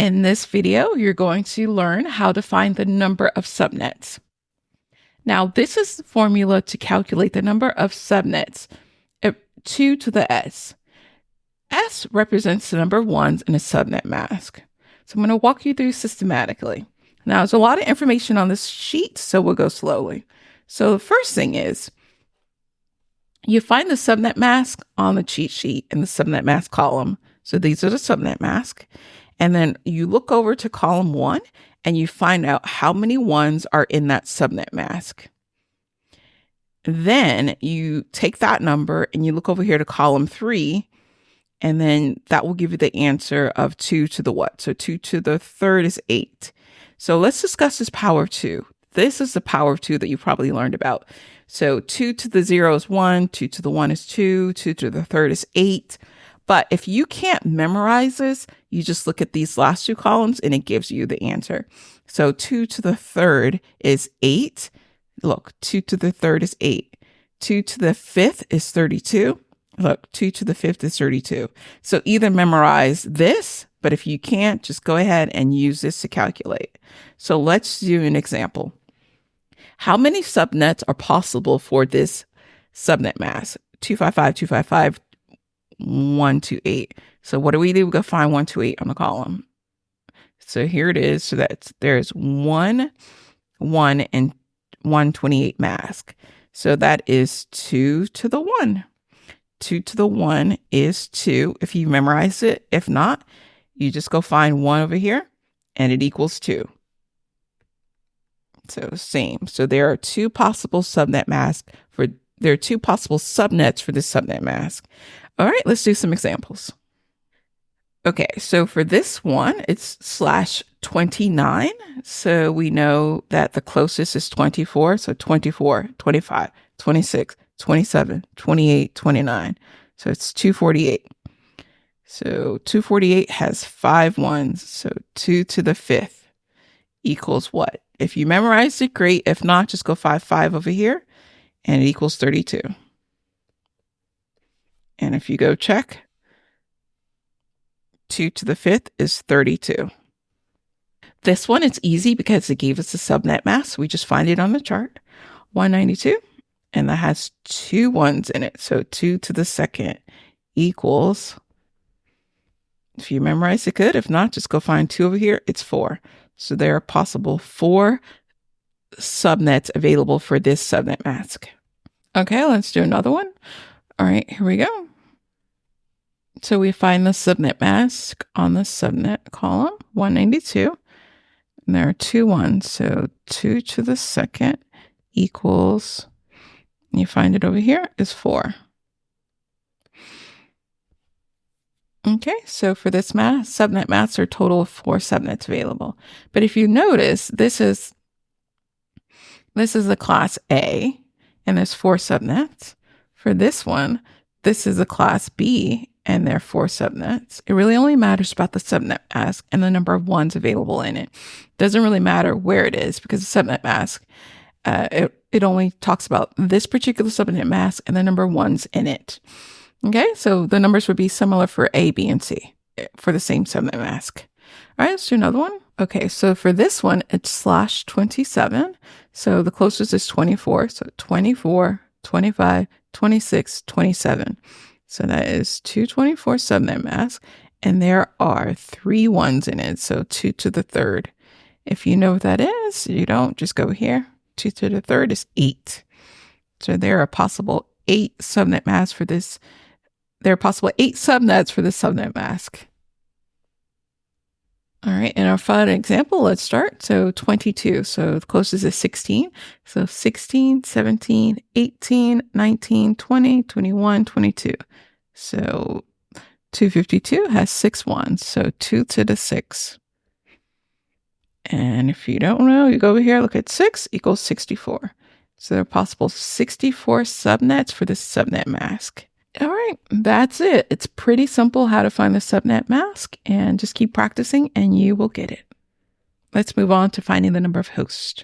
In this video, you're going to learn how to find the number of subnets. Now, this is the formula to calculate the number of subnets, 2 to the S. S represents the number of ones in a subnet mask. So I'm going to walk you through systematically. Now, there's a lot of information on this sheet, so we'll go slowly. So the first thing is, you find the subnet mask on the cheat sheet in the subnet mask column. So these are the subnet mask. And then you look over to column 1 and you find out how many ones are in that subnet mask. Then you take that number and you look over here to column 3, and then that will give you the answer of 2 to the what? So 2 to the third is 8. So let's discuss this power of 2. This is the power of 2 that you probably learned about. So 2 to the 0 is 1, 2 to the 1 is 2, 2 to the third is 8. But if you can't memorize this, you just look at these last 2 columns and it gives you the answer. So 2 to the third is 8. Look, 2 to the third is 8. 2 to the fifth is 32. Look, 2 to the fifth is 32. So either memorize this, but if you can't, just go ahead and use this to calculate. So let's do an example. How many subnets are possible for this subnet mask? 255, 255, 128. So what do? We go find 128 on the column. So here it is. So there's 1, 1, and 128 mask. So that is 2 to the 1. 2 to the 1 is 2 if you memorize it. If not, you just go find 1 over here and it equals 2. So same. So there are 2 possible subnet masks there are 2 possible subnets for this subnet mask. All right, let's do some examples. Okay, so for this one, it's /29. So we know that the closest is 24. So 24, 25, 26, 27, 28, 29. So it's 248. So 248 has 5 ones. So 2 to the fifth equals what? If you memorize it, great. If not, just go 5 over here and it equals 32. And if you go check, 2 to the fifth is 32. This one, it's easy because it gave us a subnet mask. We just find it on the chart, 192, and that has 2 ones in it. So 2 to the second equals, if you memorize it, good. If not, just go find 2 over here. It's 4. So there are possible 4 subnets available for this subnet mask. Okay, let's do another one. All right, here we go. So we find the subnet mask on the subnet column, 192. And there are 2 ones. So 2 to the second equals, you find it over here, is 4. Okay, so for this subnet mask, there are a total of 4 subnets available. But if you notice, this is a class A, and there's 4 subnets. For this one, this is a class B, and there are 4 subnets. It really only matters about the subnet mask and the number of ones available in it. Doesn't really matter where it is, because the subnet mask, it only talks about this particular subnet mask and the number of ones in it. Okay, so the numbers would be similar for A, B, and C for the same subnet mask. All right, let's do another one. Okay, so for this one, it's /27. So the closest is 24. So 24, 25, 26, 27. So that is 224 subnet mask, and there are 3 ones in it. So 2 to the third. If you know what that is, you don't, just go here. 2 to the third is 8. So there are possible 8 subnet masks for this. There are possible 8 subnets for this subnet mask. All right, in our final example, let's start. So 22, so the closest is 16. So 16, 17, 18, 19, 20, 21, 22. So 252 has 6 ones, so 2 to the 6. And if you don't know, you go over here, look at 6 equals 64. So there are possible 64 subnets for this subnet mask. All right, that's it. It's pretty simple how to find the subnet mask, and just keep practicing and you will get it. Let's move on to finding the number of hosts.